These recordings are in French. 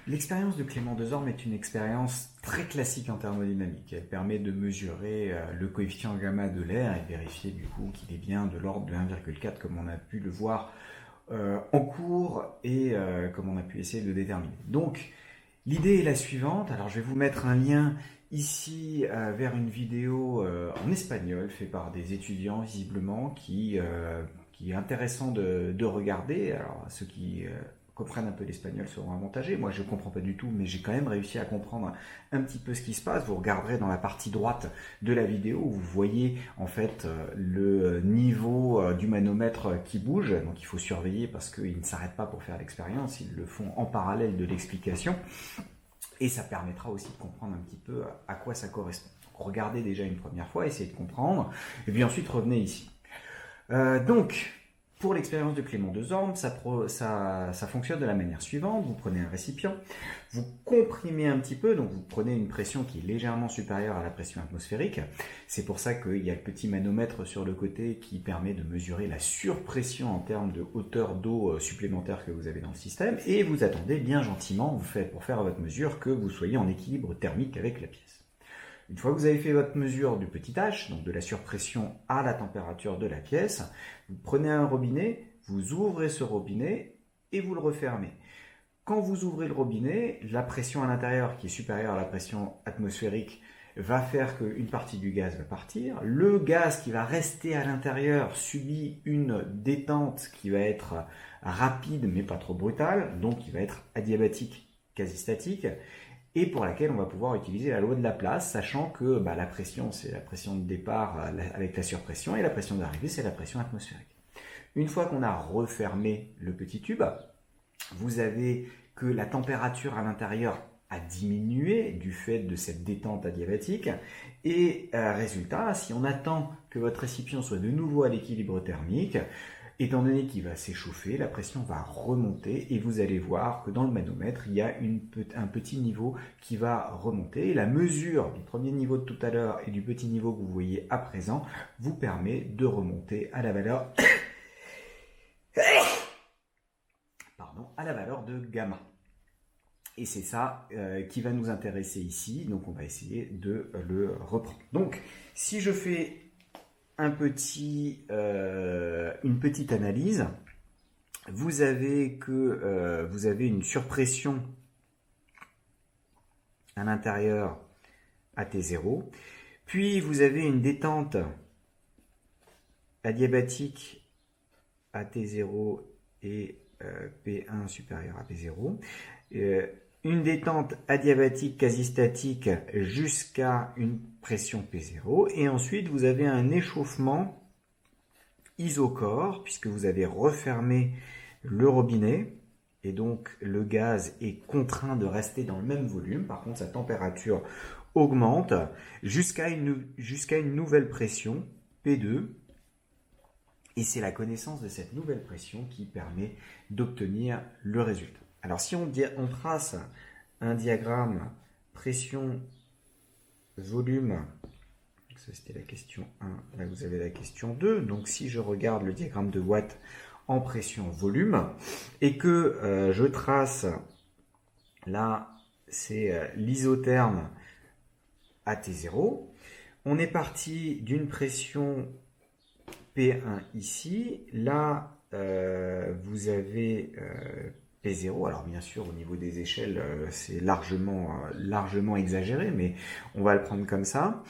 L'expérience de Clément Desorme est une expérience très classique en thermodynamique. Elle permet de mesurer le coefficient gamma de l'air et de vérifier du coup qu'il est bien de l'ordre de 1,4 comme on a pu le voir en cours et comme on a pu essayer de le déterminer. Donc l'idée est la suivante. Alors je vais vous mettre un lien ici vers une vidéo en espagnol faite par des étudiants visiblement qui est intéressant de regarder. Alors ceux qui comprennent un peu l'espagnol seront avantagés. Moi, je ne comprends pas du tout, mais j'ai quand même réussi à comprendre un petit peu ce qui se passe. Vous regarderez dans la partie droite de la vidéo où vous voyez en fait le niveau du manomètre qui bouge. Donc, il faut surveiller parce qu'ils ne s'arrêtent pas pour faire l'expérience. Ils le font en parallèle de l'explication. Et ça permettra aussi de comprendre un petit peu à quoi ça correspond. Donc, regardez déjà une première fois, essayez de comprendre. Et puis ensuite, revenez ici. Donc, pour l'expérience de Clément Desorme, ça fonctionne de la manière suivante. Vous prenez un récipient, vous comprimez un petit peu, donc vous prenez une pression qui est légèrement supérieure à la pression atmosphérique. C'est pour ça qu'il y a le petit manomètre sur le côté qui permet de mesurer la surpression en termes de hauteur d'eau supplémentaire que vous avez dans le système. Et vous attendez bien gentiment, pour faire votre mesure, que vous soyez en équilibre thermique avec la pièce. Une fois que vous avez fait votre mesure du petit h, donc de la surpression à la température de la pièce, vous prenez un robinet, vous ouvrez ce robinet et vous le refermez. Quand vous ouvrez le robinet, la pression à l'intérieur qui est supérieure à la pression atmosphérique va faire qu'une partie du gaz va partir. Le gaz qui va rester à l'intérieur subit une détente qui va être rapide mais pas trop brutale, donc qui va être adiabatique, quasi statique, et pour laquelle on va pouvoir utiliser la loi de Laplace, sachant que la pression, c'est la pression de départ avec la surpression, et la pression d'arrivée, c'est la pression atmosphérique. Une fois qu'on a refermé le petit tube, vous avez que la température à l'intérieur a diminué du fait de cette détente adiabatique, et résultat, si on attend que votre récipient soit de nouveau à l'équilibre thermique, étant donné qu'il va s'échauffer, la pression va remonter et vous allez voir que dans le manomètre, il y a un petit niveau qui va remonter. Et la mesure du premier niveau de tout à l'heure et du petit niveau que vous voyez à présent vous permet de remonter à la valeur, à la valeur de gamma. Et c'est ça qui va nous intéresser ici. Donc on va essayer de le reprendre. Donc si je fais une petite analyse, vous avez une surpression à l'intérieur à T0, puis vous avez une détente adiabatique à T0 et P1 supérieur à P0, une détente adiabatique quasi statique jusqu'à une pression P0, et ensuite vous avez un échauffement isochore puisque vous avez refermé le robinet et donc le gaz est contraint de rester dans le même volume. Par contre, sa température augmente jusqu'à une nouvelle pression P2, et c'est la connaissance de cette nouvelle pression qui permet d'obtenir le résultat. Alors si on trace un diagramme pression-volume, ça c'était la question 1, là vous avez la question 2, donc si je regarde le diagramme de Watt en pression-volume, et que je trace, là c'est l'isotherme à T0, on est parti d'une pression P1 ici, là vous avez P0, alors bien sûr au niveau des échelles c'est largement exagéré, mais on va le prendre comme ça,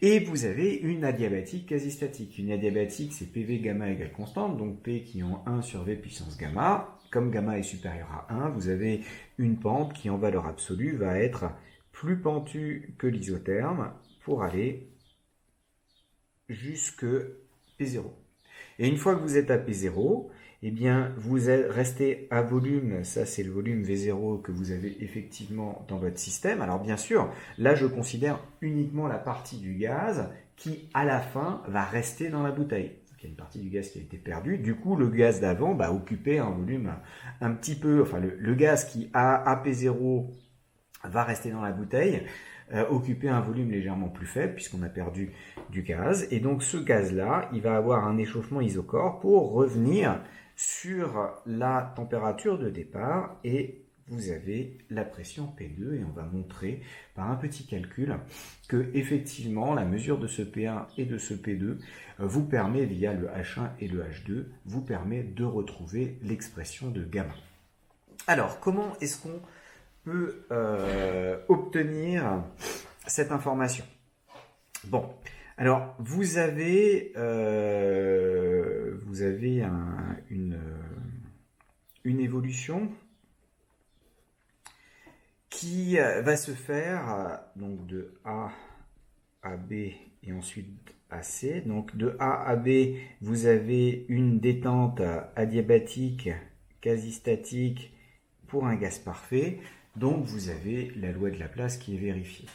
et vous avez une adiabatique quasi statique. Une adiabatique c'est PV gamma égale constante, donc P qui en 1 sur V puissance gamma. Comme gamma est supérieur à 1, vous avez une pente qui en valeur absolue va être plus pentue que l'isotherme pour aller jusque P0. Et une fois que vous êtes à P0, eh bien, vous restez à volume, ça c'est le volume V0 que vous avez effectivement dans votre système. Alors bien sûr, là je considère uniquement la partie du gaz qui à la fin va rester dans la bouteille. Donc, il y a une partie du gaz qui a été perdue, du coup le gaz d'avant occupait un volume un petit peu, enfin le gaz qui à P0 va rester dans la bouteille, occuper un volume légèrement plus faible puisqu'on a perdu du gaz, et donc ce gaz-là, il va avoir un échauffement isochore pour revenir sur la température de départ et vous avez la pression P2 et on va montrer par un petit calcul que effectivement la mesure de ce P1 et de ce P2 vous permet via le H1 et le H2 vous permet de retrouver l'expression de gamma. Alors comment est-ce qu'on peut obtenir cette information? Bon, alors vous avez une évolution qui va se faire donc de A à B et ensuite à C. Donc de A à B, vous avez une détente adiabatique quasi statique pour un gaz parfait. Donc vous avez la loi de Laplace qui est vérifiée.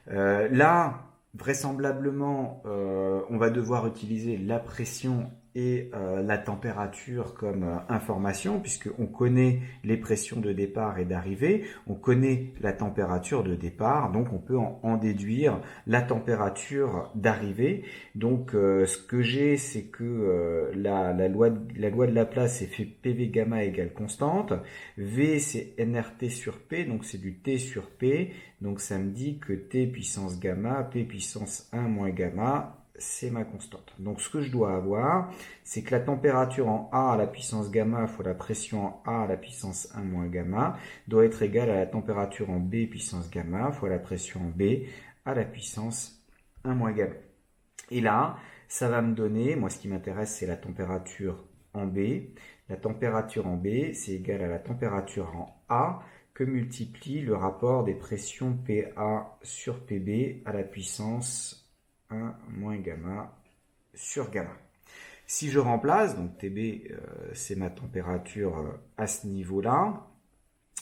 Là, vraisemblablement, on va devoir utiliser la pression et la température comme information, puisqu'on connaît les pressions de départ et d'arrivée, on connaît la température de départ, donc on peut en déduire la température d'arrivée. Donc ce que j'ai, c'est que la loi de Laplace, c'est fait PV gamma égale constante, V c'est nRT sur P, donc c'est du T sur P, donc ça me dit que T puissance gamma, P puissance 1 moins gamma, c'est ma constante. Donc ce que je dois avoir, c'est que la température en A à la puissance gamma fois la pression en A à la puissance 1 moins gamma doit être égale à la température en B puissance gamma fois la pression en B à la puissance 1 moins gamma. Et là, ça va me donner, moi ce qui m'intéresse c'est la température en B. La température en B, c'est égal à la température en A que multiplie le rapport des pressions PA sur PB à la puissance 1 moins gamma sur gamma. Si je remplace, donc TB c'est ma température à ce niveau-là,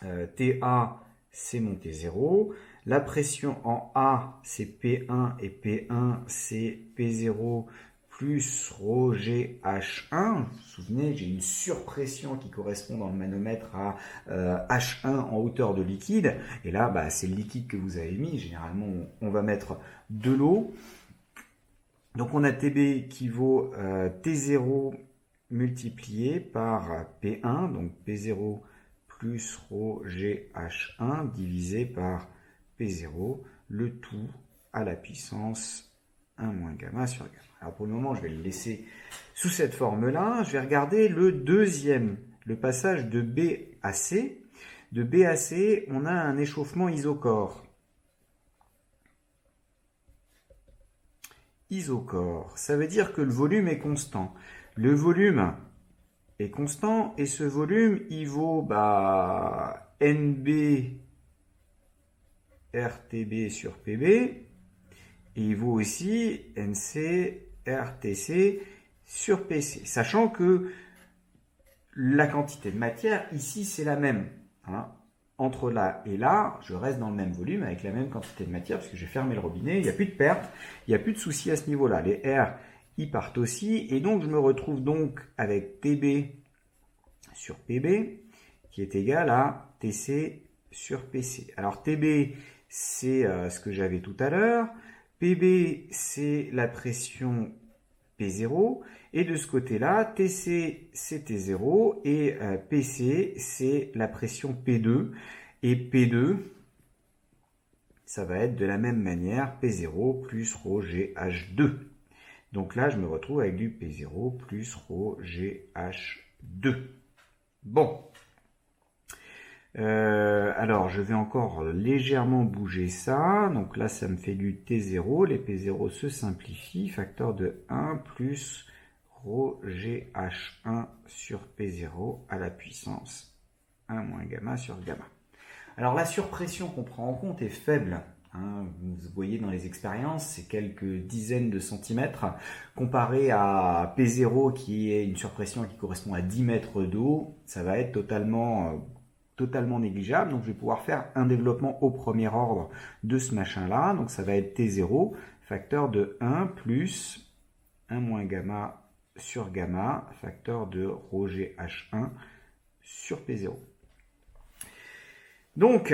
TA c'est mon T0, la pression en A c'est P1 et P1 c'est P0 plus ρ G H1. Vous vous souvenez, j'ai une surpression qui correspond dans le manomètre à H1 en hauteur de liquide. Et là, c'est le liquide que vous avez mis. Généralement, on va mettre de l'eau. Donc on a TB qui vaut T0 multiplié par P1, donc P0 plus ρ G H1 divisé par P0, le tout à la puissance 1 moins gamma sur gamma. Alors pour le moment, je vais le laisser sous cette forme-là. Je vais regarder le passage de B à C. De B à C, on a un échauffement isochore. Isochore, ça veut dire que le volume est constant. Le volume est constant et ce volume, il vaut NB RTB sur PB et il vaut aussi NC RTC sur PC. Sachant que la quantité de matière, ici, c'est la même. Hein. Entre là et là, je reste dans le même volume avec la même quantité de matière parce que j'ai fermé le robinet, il n'y a plus de perte, il n'y a plus de souci à ce niveau-là. Les R, ils partent aussi et donc je me retrouve donc avec TB sur PB qui est égal à TC sur PC. Alors TB, c'est ce que j'avais tout à l'heure. PB, c'est la pression P0. Et de ce côté-là, TC, c'est T0. Et PC, c'est la pression P2. Et P2, ça va être de la même manière P0 plus ρ G H2. Donc là, je me retrouve avec du P0 plus ρ G H2. Bon. Alors, je vais encore légèrement bouger ça. Donc là, ça me fait du T0. Les P0 se simplifient. Facteur de 1 plus ρ G H1 sur P0 à la puissance 1 moins gamma sur gamma. Alors, la surpression qu'on prend en compte est faible. Hein, vous voyez dans les expériences, c'est quelques dizaines de centimètres comparé à P0 qui est une surpression qui correspond à 10 mètres d'eau. Ça va être totalement négligeable. Donc, je vais pouvoir faire un développement au premier ordre de ce machin-là. Donc, ça va être T0, facteur de 1 plus 1 moins gamma sur gamma, facteur de ρ G H1 sur P0. Donc,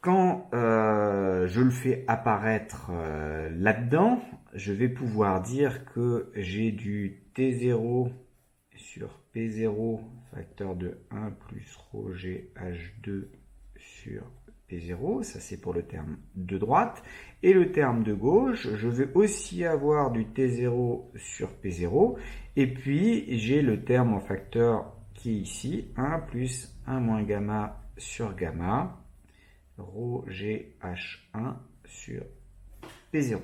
quand je le fais apparaître là-dedans, je vais pouvoir dire que j'ai du T0 sur P0 facteur de 1 plus ρg H2 sur P0, ça c'est pour le terme de droite. Et le terme de gauche, je vais aussi avoir du T0 sur P0. Et puis j'ai le terme en facteur qui est ici, 1 plus 1 moins gamma sur gamma, ρg H1 sur P0. Vous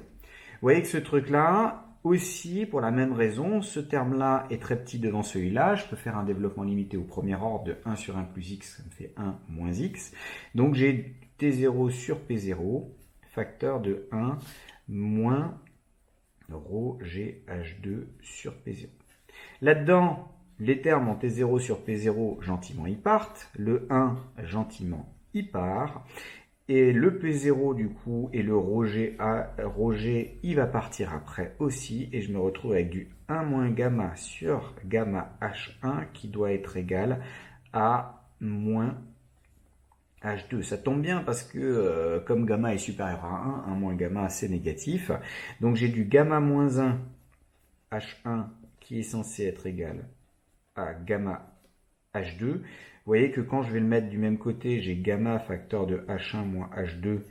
voyez que ce truc-là, aussi, pour la même raison, ce terme-là est très petit devant celui-là. Je peux faire un développement limité au premier ordre de 1 sur 1 plus x, ça me fait 1 moins x. Donc j'ai T0 sur P0, facteur de 1 moins ρg H2 sur P0. Là-dedans, les termes en T0 sur P0, gentiment, ils partent. Le 1, gentiment, il part. Et le P0 du coup et le ρg, il va partir après aussi. Et je me retrouve avec du 1 moins gamma sur gamma H1 qui doit être égal à moins H2. Ça tombe bien parce que comme gamma est supérieur à 1 moins gamma c'est négatif. Donc j'ai du gamma moins 1 H1 qui est censé être égal à gamma H2. Vous voyez que quand je vais le mettre du même côté, j'ai gamma facteur de H1 moins H2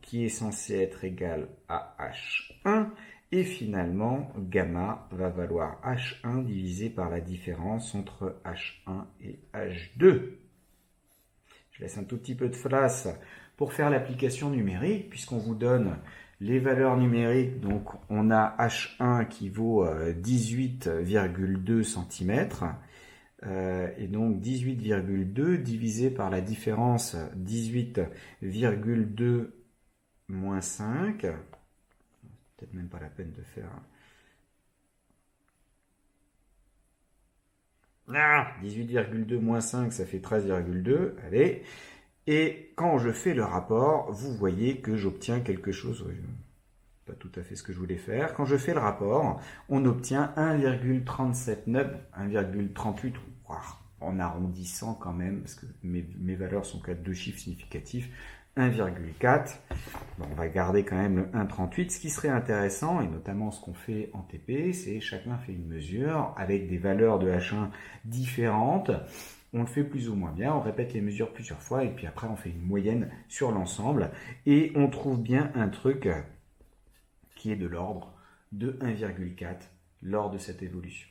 qui est censé être égal à H1. Et finalement, gamma va valoir H1 divisé par la différence entre H1 et H2. Je laisse un tout petit peu de place pour faire l'application numérique, puisqu'on vous donne les valeurs numériques. Donc on a H1 qui vaut 18,2 cm. Et donc 18,2 divisé par la différence 18,2 moins 5. Peut-être même pas la peine de faire. 18,2 moins 5, ça fait 13,2. Allez. Et quand je fais le rapport, vous voyez que j'obtiens quelque chose. Pas tout à fait ce que je voulais faire. Quand je fais le rapport, on obtient 1,379, 1,38, en arrondissant quand même, parce que mes valeurs sont qu'à deux chiffres significatifs, 1,4. Bon, on va garder quand même le 1,38. Ce qui serait intéressant, et notamment ce qu'on fait en TP, c'est chacun fait une mesure avec des valeurs de H1 différentes. On le fait plus ou moins bien, on répète les mesures plusieurs fois, et puis après on fait une moyenne sur l'ensemble, et on trouve bien un truc qui est de l'ordre de 1,4 lors de cette évolution.